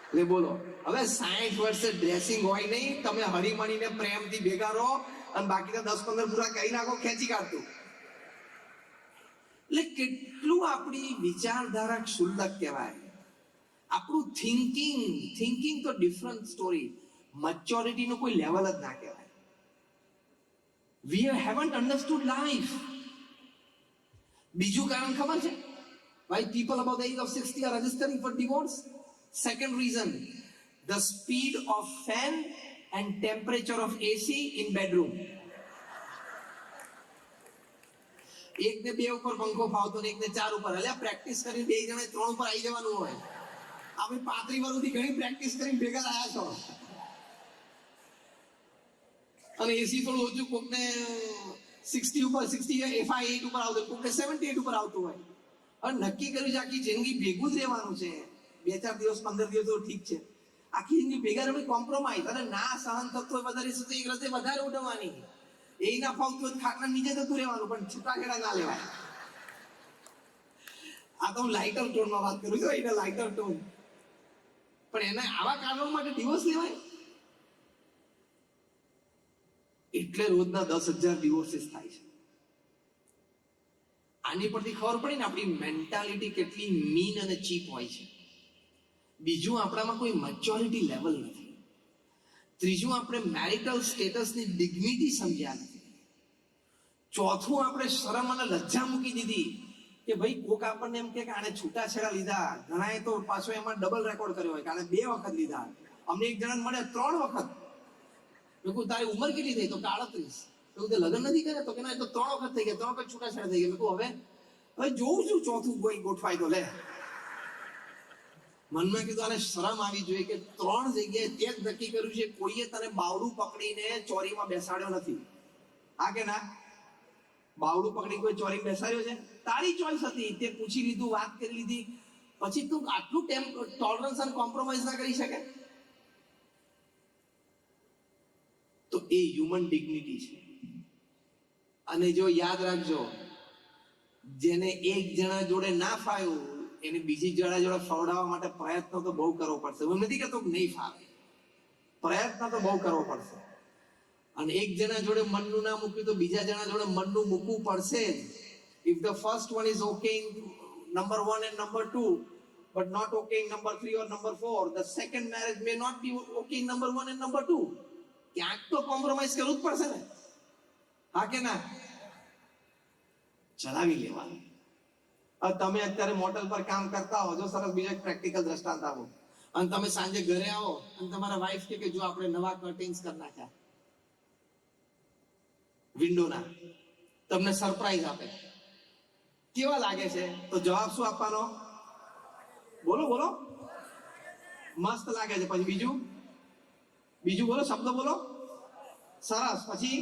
એટલે બોલો હવે 60 વર્ષે ડ્રેસિંગ હોય નહીં, તમે હળીમળીને પ્રેમથી ભેગા રહો અને બાકીના 10-15 પૂરા કરી નાખો ખેંચી કાઢતું. એટલે કેટલું આપણી વિચારધારા ક્ષુલ્લક કહેવાય. આપણું થિંકિંગ તો ડિફરન્ટ સ્ટોરી. મેચ્યોરિટીનો કોઈ લેવલ જ ના કહેવાય. વી હેવન્ટ અન્ડરસ્ટુડ લાઈફ. બીજું કારણ ખબર છે why people above the age of 60 are registering for divorce? Second reason, the speed of fan and temperature of AC in bedroom. એક ને 2 ઉપર પંખો ફાવતો ને એક ને 4 ઉપર. એટલે પ્રેક્ટિસ કરીને 2 જણે 3 ઉપર આવી જવાનું હોય. આપણે 35 વર્ષથી ઘણી પ્રેક્ટિસ કરીને ભેગા આવ્યા છો. અને એસી થોડું ઓછું, કોકને 60 ઉપર 68 ઉપર આવતું, કોકને 78 ઉપર આવતું હોય. હવે નક્કી કર્યું છે આખી જિંદગી ભેગું જ રહેવાનું છે. 2-4 દિવસ 15 દિવસ તો ઠીક છે, આખી જિંદગી ભેગા રહેવું કોમ્પ્રોમાઇઝ. અને ના સહન થતો હોય વધારે તો એક રસ્તે વધારે ઉડવાની, એ ના ફાવતું હોય ખાટલા નીચે જતું રહેવાનું, પણ છૂટાછેડા ના લેવાય. આ તો હું લાઇટર ટોનમાં વાત કરું છું, એને લાઇટર ટોન. પણ એને આવા કારણો માટે ડિવોર્સ લેવાય એટલે રોજના 10,000 ડિવોર્સિસ થાય છે. આની પરથી ખબર પડી ને આપણી મેન્ટાલિટી કેટલી મીન અને ચીપ હોય છે. બીજું, આપણામાં કોઈ મેચ્યોરિટી લેવલ નથી. ત્રીજું, આપણે મેરિટલ સ્ટેટસની ડિગ્નિટી સમજ્યા નથી. ચોથું, આપણે શરમ અને લજ્જા મૂકી દીધી કે ભાઈ કોક આપણને એમ કે આને છૂટાછેડા લીધા. ઘણાએ તો પાછો એમાં ડબલ રેકોર્ડ કર્યો હોય કે આને 2 વખત લીધા. અમને એક જણાને મળે 3 વખત. મેં કહું તારી ઉંમર કેટલી થઈ? તો 38. તો તે લગ્ન નથી કરે? તો કે ના, એ તો 3 વખત થઈ ગયા, 3 વખત છૂટાછેડા થઈ ગયા. મેં કહું હવે જોઉં છું ચોથું કોઈ ગોઠવાય તો લે. મનમાં કીધું આને શરમ આવી જોઈએ કે 3 જગ્યાએ તે જ નક્કી કર્યું છે, કોઈએ તને બાવડું પકડીને ચોરીમાં બેસાડ્યો નથી. હા કે ના? બાવડું પકડી કોઈ ચોરી બેસાડ્યો છે? તારી ચોઈસ હતી, તે પૂછી લીધું, વાત કરી લીધી, પછી તું આટલું ટોલરન્સ અને કોમ્પ્રોમાઇઝ ના કરી શકે? તો એ હ્યુમન ડિગ્નિટી છે. અને જો યાદ રાખજો, જેને એક જણા જોડે ના ફાવ્યું એને બીજી જણા જોડે ફવડાવવા માટે પ્રયત્ન તો બહુ કરવો પડશે. હું નથી કહેતો કે નહીં ફાવે, પ્રયત્ન તો બહુ કરવો પડશે. અને એક જણા જોડે મનનું ના મૂક્યું તો બીજા જણા જોડે મનનું મૂકવું પડશે. If the first one is okay in number 1 and number 2 but not okay in number 3 or number 4, the second marriage may not be okay in number 1 and number 2. ક્યાંક તો કોમ્પ્રોમાઇઝ કરવું જ પડશે ને. હા કે ના? ચલાવી લેવાનું. તમે અત્યારે મોટલ પર કામ કરતા હો, જો સરસ બીજો એક પ્રેક્ટિકલ દ્રષ્ટાંત આપો, અને તમે સાંજે ઘરે આવો અને તમારા વાઈફ કે જો આપણે નવા કર્ટેન્સ કરી નાખ્યા વિન્ડોના, તમને સરપ્રાઈઝ આપે, કેવા લાગે છે? તો જવાબ શું આપવાનો? બોલો બોલો. મસ્ત લાગે છે. પછી બીજું બોલો, શબ્દ બોલો. સરસ. પછી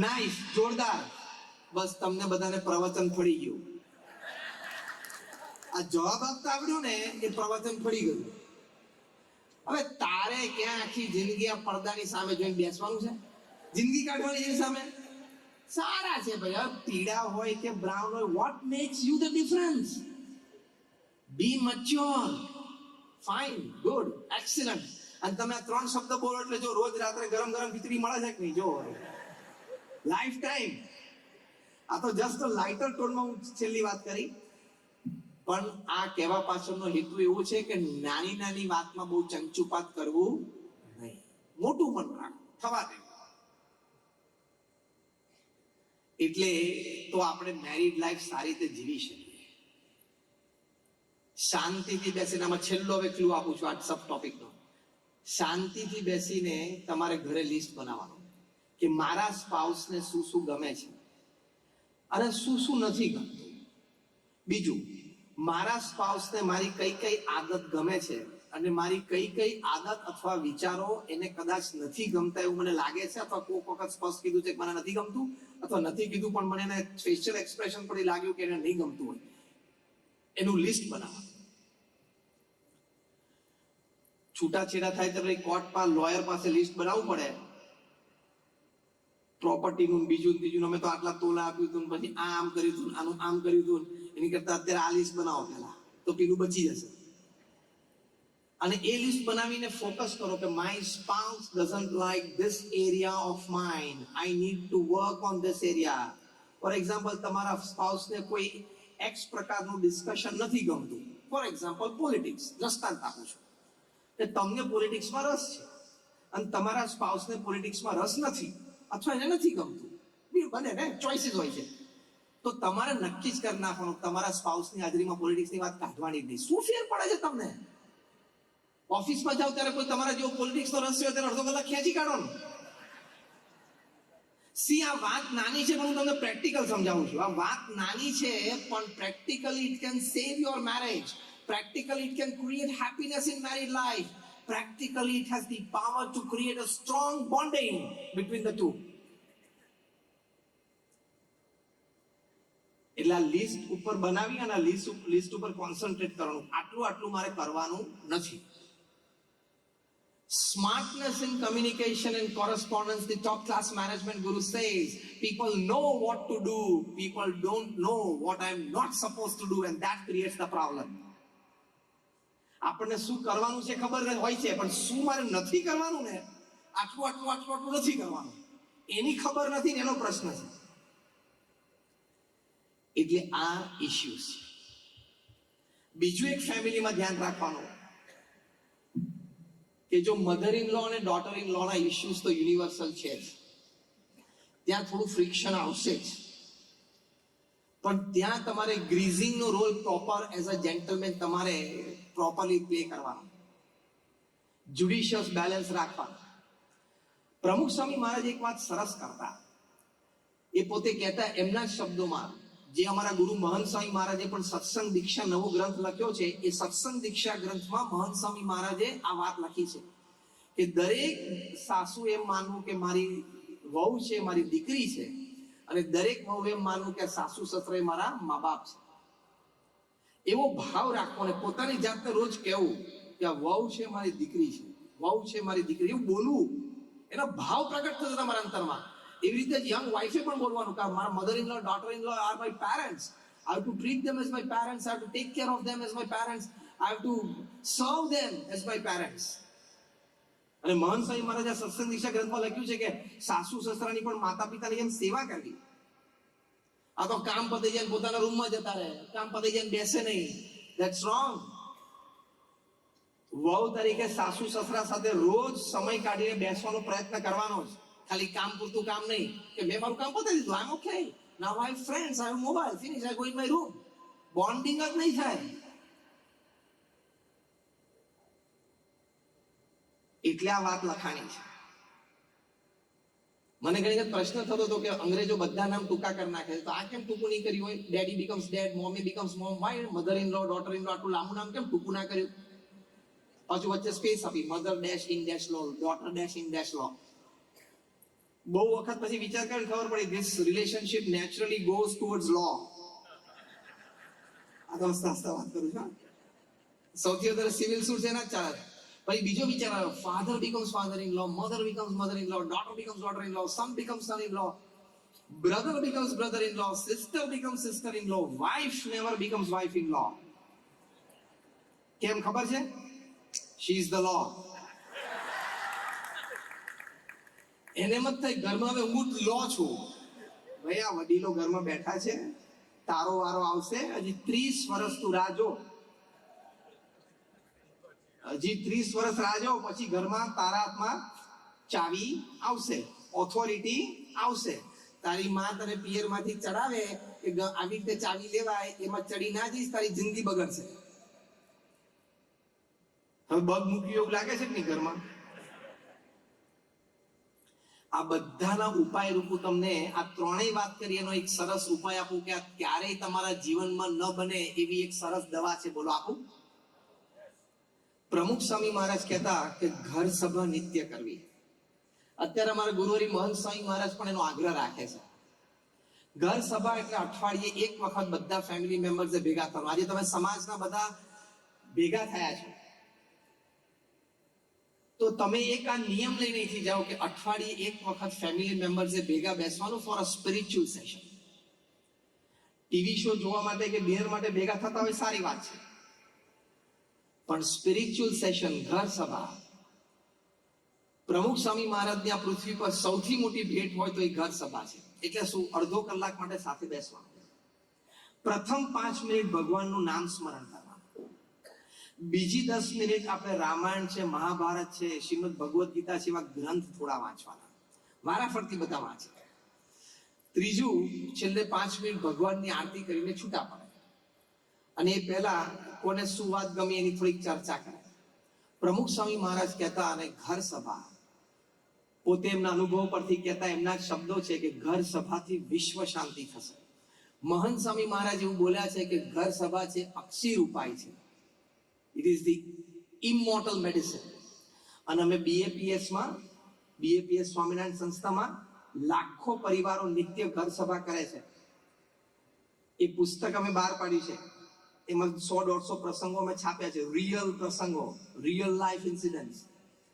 નાઈસ, જોરદાર. બસ તમને બધાને પ્રવચન પડી ગયું. આ જવાબ આપતા આવડ્યું ને એ પ્રવચન પડી ગયું. હવે તારે ક્યાં આખી જિંદગી આ પડદાની સામે જોઈને બેસવાનું છે? જિંદગી કાઢવાની એની સામે? સારા છે ભાઈ, હવે પીળા હોય કે બ્રાઉન હોય, what makes you the difference? Be mature. Fine, good, excellent. અને તમે આ 3 શબ્દ બોલો એટલે જો રોજ રાત્રે ગરમ ગરમ ખીચડી મળે છે કે નહીં, જો લાઈફ ટાઈમ. આ તો જસ્ટ લાઇટર ટોનમાં હું છેલ્લી વાત કરી, પણ આ કહેવા પાછળનો હેતુ એવો છે કે નાની નાની વાતમાં બહુ ચંચુપાત કરવું નહીં, મોટું મન રાખવું, થવા દેવું. એટલે તો આપણે મેરિડ લાઈફ સારી રીતે જીવી શકીએ. શાંતિથી બેસીને, આમાં છેલ્લો હવે ક્લુ આપું છું આ સબ ટોપિકનો. શાંતિથી બેસીને તમારે ઘરે લિસ્ટ બનાવવાનું કે મારા સ્પાઉસને શું શું ગમે છે અને શું શું નથી ગમતું. બીજું, મારા સ્પાઉસને મારી કઈ કઈ આદત ગમે છે અને મારી કઈ કઈ આદત અથવા વિચારો એને કદાચ નથી ગમતા એવું મને લાગે છે, અથવા કોઈક વખત સ્પષ્ટ કીધું છે કે મને નથી ગમતું, અથવા નથી કીધું પણ મને એને ફેશિયલ એક્સપ્રેશન પર લાગ્યું કે એને નહીં ગમતું હોય. એનું લિસ્ટ બનાવવાનું. છૂટાછેડા થાય તો કોર્ટમાં લોયર પાસે લિસ્ટ બનાવવું પડે, પ્રોપર્ટીનું, બીજું ત્રીજું. અમે તો આટલા તોલા આપ્યું હતું, પછી આમ કર્યું હતું, આનું આમ કર્યું હતું. એની કરતા અત્યારે આ લિસ્ટ બનાવો પહેલા, તો પેલું બચી જશે. અને એ લિસ્ટ બનાવીને ફોકસ કરો કે my spouse doesn't like this area of mind, I need to work on this area. For example, તમારા સ્પાઉસને કોઈ એક્સ પ્રકારનું ડિસ્કશન નથી ગમતું, ફોર એક્ઝામ્પલ પોલિટિક્સ, દ્રષ્ટાંત આપું છું કે તમને પોલિટિક્સમાં રસ છે અને તમારા સ્પાઉસને પોલિટિક્સમાં રસ નથી અથવા એને નથી ગમતું, બને ને, ચોઇસીસ હોય છે, તો તમારે નક્કી જ કરી નાખવાનું તમારા સ્પાઉસની હાજરીમાં પોલિટિક્સની વાત કાઢવાની જ નહીં. શું ફેર પડે છે તમને? ઓફિસમાં જાઓ ત્યારે કોઈ તમારા જેવો પોલિટિક્સનો રસ હોય ત્યારે અડધો કલાક ખેંચી કાઢો. સી, આ વાત નાની છે પણ હું તમને પ્રેક્ટિકલ સમજાવું છું. આ વાત નાની છે પણ practically it can save your marriage. Practically it can create happiness in married life. Practically it has the power to create a strong bonding between the two. એટલે આ લિસ્ટ ઉપર બનાવી અને લિસ્ટ ઉપર કોન્સન્ટ્રેટ કરવાનું, આટલું મારે કરવાનું નથી. Smartness in communication and correspondence, the top class management guru says, people know what to do, people don't know what I'm not supposed to do, and that creates the problem. આપણને શું કરવાનું છે ખબર હોય છે, પણ શું મારે નથી કરવાનું ને, આટલું નથી કરવાનું, એની ખબર નથી ને એનો પ્રશ્ન છે. એટલે આ ઇશ્યુઝ છે. બીજું એક ફેમિલીમાં ધ્યાન રાખવાનું કે જો મધર ઇન લો અને ડોટર ઇન લો ના ઇશ્યુઝ તો યુનિવર્સલ છે જ, ત્યાં થોડું ફ્રિક્શન આવશે જ, પણ ત્યાં તમારે ગ્રીઝિંગ નો role proper as a gentleman તમારે પ્રોપરલી પ્લે કરવાનો, જ્યુડિશિયસ બેલેન્સ રાખવાનું. પ્રમુખ સ્વામી મહારાજ એક વાત સરસ કરતા, એ પોતે કહેતા એમના શબ્દોમાં, જે અમારા ગુરુ મહંત સ્વામી મહારાજે પણ સત્સંગ દીક્ષા નવો ગ્રંથ લખ્યો છે, એ સત્સંગ દીક્ષા ગ્રંથમાં મહંત સ્વામી મહારાજે આ વાત લખી છે કે દરેક સાસુ એમ માનવું કે મારી વહુ છે, મારી દીકરી છે, અને દરેક વહુ એમ માનવું કે સાસુ સસરા મારા મા બાપ છે. એવો ભાવ રાખવો અને પોતાની જાતને રોજ કહેવું કે આ વહુ છે મારી દીકરી છે, વહુ છે મારી દીકરી, એવું બોલવું, એનો ભાવ પ્રગટ થતો તમારા અંતરમાં. એવી રીતે યંગ વાઇફે પણ બોલવાનું કે મારા mother in law, daughter in law are my parents, I have to treat them as my parents, I have to take care of them as my parents, I have to serve them as my parents. અને મહંત સ્વામી મહારાજ આ સત્સંગ દીક્ષા ગ્રંથમાં લખ્યું છે કે સાસુ સસરાની પણ માતા પિતાની જેમ સેવા કરવી. આ તો કામ પતી જાય પોતાના રૂમમાં જતા રહે, કામ પતી જાય બેસે નહીં, ધેટ્સ રોંગ. વહુ તરીકે સાસુ સસરા સાથે રોજ સમય કાઢીને બેસવાનો પ્રયત્ન કરવાનો જ, ખાલી કામ પૂરતું કામ નહીં કે મેં મારું કામ પતાવી દીધું, I am okay, now I have friends, I have mobile, finish, I go in my room. Bonding જ નહીં થાય. એટલે આ વાત લખાણી છે. મને ઘણી વખત પ્રશ્ન થતો હતો કે અંગ્રેજો બધા નામ ટૂંકા કરી નાખે છે, તો આ કેમ ટૂંકું નહીં કર્યું હોય? Daddy becomes dad, mummy becomes mom, why mother in law, daughter in law, આટલું લાંબુ નામ કેમ ટૂંકું ના કર્યું? પાછું વચ્ચે સ્પેસ આપી, mother dash in dash law, daughter dash in dash law. બહુ વખત પછી વિચાર કરીને ખબર પડી, this relationship naturally goes towards law. આ તો હસતા વાત કરું છું. સૌથી વધારે સિવિલ સૂટ એના જ ચાલે. પછી બીજો વિચાર આવ્યો, father becomes father in law, mother becomes mother in law, daughter becomes daughter in law, son becomes son in law, brother becomes brother in law, sister becomes sister in law, wife never becomes wife in law. કેમ ખબર છે? she is the law. એને મત થઈ ઘરમાં હવે હું લો છું, ભાઈ આ વડીલો ઘરમાં બેઠા છે, તારો વારો આવશે, હજી 30 વર્ષ તું રાહ જો, હજી 30 વર્ષ રાહ જો, પછી ઘરમાં તારા હાથમાં ચાવી આવશે, ઓથોરિટી આવશે. તારી માં તને પિયર માંથી ચડાવે કે આવી રીતે ચાવી લેવાય, એમાં ચડી ના જઈશ, તારી જિંદગી બગડશે. હવે બગ મૂક્યું એવું લાગે છે કે નહીં ઘરમાં? આ બધાના ઉપાય રૂપું તમને આ ત્રણેય વાત કરી એનો એક સરસ ઉપાય આપું કે આ ક્યારેય તમારા જીવનમાં ન બને એવી એક સરસ દવા છે. બોલો આપું? પ્રમુખ સ્વામી મહારાજ કહેતા કે ઘર સભા નિત્ય કરવી. અત્યારે અમારા ગુરુહરિ મહંત સ્વામી મહારાજ પણ એનો આગ્રહ રાખે છે. ઘર સભા એટલે અઠવાડિયે એક વખત બધા ફેમિલી મેમ્બર્સ ભેગા થવાનું. આજે તમે સમાજના બધા ભેગા થયા છો, તો તમે એક આ નિયમ લઈને અહીંથી જાઓ કે અઠવાડિયે એક વખત ફેમિલી મેમ્બર્સે ભેગા બેસવાનું for a spiritual session. TV show જોવા માટે કે ડિનર માટે ભેગા થતા હોય સારી વાત છે. પણ સ્પિરિચ્યુઅલ સેશન, ઘર સભા, પ્રમુખ સ્વામી મહારાજની આ પૃથ્વી પર સૌથી મોટી ભેટ હોય તો એ ઘર સભા છે. એટલે શું? અડધો કલાક માટે સાથે બેસવાનું, પ્રથમ 5 મિનિટ ભગવાનનું નામ સ્મરણ કરવાનું, બીજી 10 મિનિટ આપણે રામાયણ છે, મહાભારત છે, શ્રીમદ ભગવદ્ ગીતા છે, એવા ગ્રંથ થોડા વાંચવાના, વારાફરતી બધા વાંચે. ત્રીજું, છેલ્લે 5 મિનિટ ભગવાનની આરતી કરીને છૂટા પડે, અને એ પહેલા કોને શું વાત ગમી એની થોડીક ચર્ચા કરે. પ્રમુખ સ્વામી મહારાજ કહેતા, અને ઘર સભા પોતે એમના અનુભવ પરથી કહેતા, એમના શબ્દો છે કે ઘર સભાથી વિશ્વ શાંતિ થશે. મહંત સ્વામી મહારાજ એવું બોલ્યા છે કે ઘર સભા છે અક્ષીર ઉપાય છે, ઇટ ઇઝ ધી ઇમોર્ટલ મેડિસિન. અને અમે બીએપીએસ સ્વામિનારાયણ સંસ્થામાં લાખો પરિવારો નિત્ય ઘર સભા કરે છે. એ પુસ્તક અમે બહાર પાડ્યું છે, એમાં 100-150 પ્રસંગો અમે છાપ્યા છે, રિયલ પ્રસંગો, રિયલ લાઈફ ઇન્સિડન્ટ્સ.